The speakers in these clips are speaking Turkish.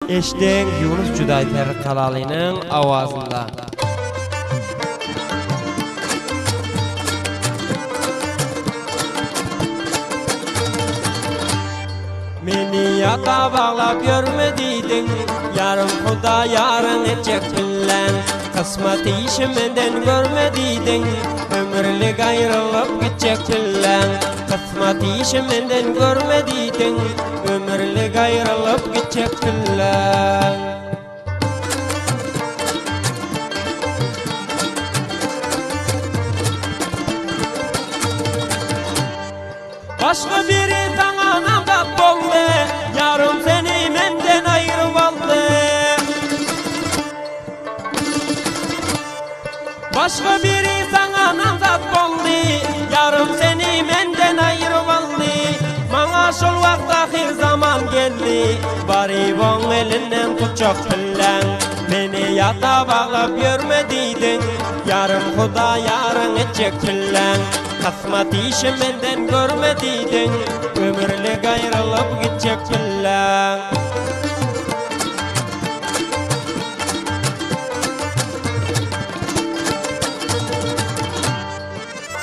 Eşten Yunus Cudayter Kalalı'nın avazında. Meni yata bağlap görmediydin, yarım Huda yarın edecek bilen. Kısmet işimden görmediydin, ömürlük ayrılıp gidecek bilen. Kısmet işimden görmediydin, ömürlük ayrılıp gidecek bilen. Başka biri sana namdat oldu, yarım seni menden ayırıp aldı. Başka biri sana namdat oldu, yarım seni menden ayırıp aldı. Bana şol vakt ahir zaman geldi, bari bon elinden tutacak bilen. Beni yata bağlap görmediydin, yarım Huda yarın edecek bilen. Kısmet işimden görmediydin, ömürlük ayrılıp gidecek bilen.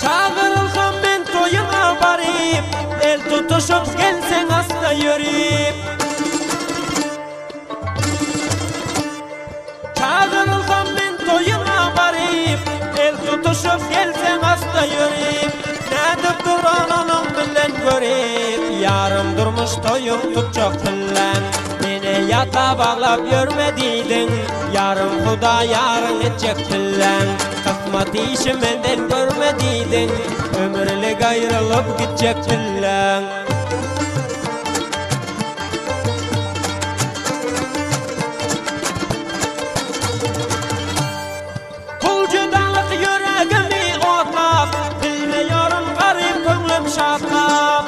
Çağırılsam ben toyuna barip, el tutuşup gelsen hasta yürüyüp. Çağırılsam ben toyuna barip, el tutuşup gelsen hasta yürüyüp. Nedip duran onun bilen görüp, yarım durmuş toyum tutacak bilen. Beni yata bağlap görmediydin, yarım Huda yarın edecek bilen. Kısmet işimden görmediydin, ömürlük ayrılıp gidecek bilen. Kul judalık yüreğimi otlap, bilmiyorum garip gönlüm şatlap.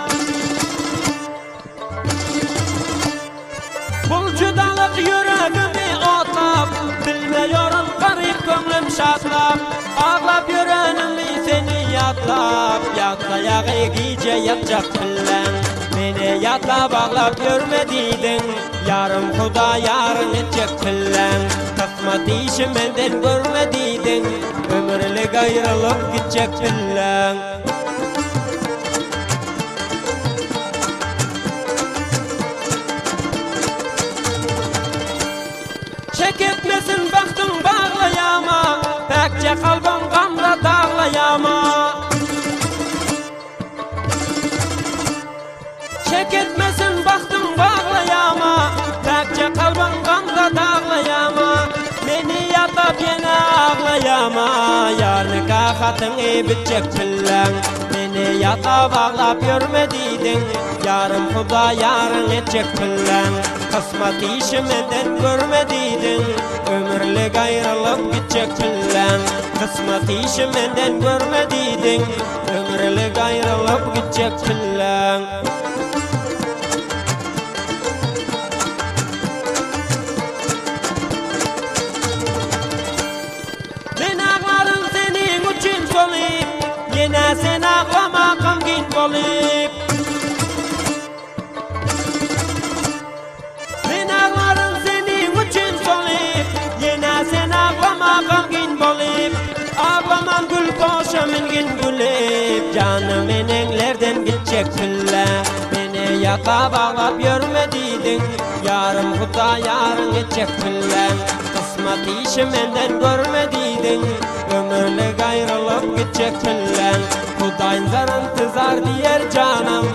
Kul judalık yüreğimi otlap, bilmiyorum garip gönlüm şatlap. Ağlap yüreğimi seni yatlap, yatlayağı gece yatacak bilen. Beni yatla bağlap görmediydin, yarım Huda yarın edecek bilen. Kısmet işimden görmediydin, ömürlük ayrılıp gidecek bilen. Çek etmesin baktım bağlayama, pekçe kalbim gamda dağlayama. Çek etmesin baktım bağlayama, pekçe kalbim gamda dağlayama. Beni yatıp yine ağlayama, yarın kakatını bitecek bilen. Beni yata bağlap görmediydin, yarım Huda yarın edecek bilen. Kısmet işimden görmediydin, ömürlük ayrılıp gidecek bilen. Kısmet işimden görmediydin, ömürlük ayrılıp gidecek bilen. Ben ağlarım senin için solip, yine sen ağlama gamgin bolip. Ben ağlarım senin için solip, yine sen ağlama gamgin bolip. Ağlaman gül koşa mingin gülip, canım enenglerden gidecek bilen. Beni yata bağlap görmediydin, yarım Huda yarın edecek bilen. Kısmet işimden görmediydin, ömürlük ayrılıp gidecek bilen. Hudayın zarın tızar diyer canım,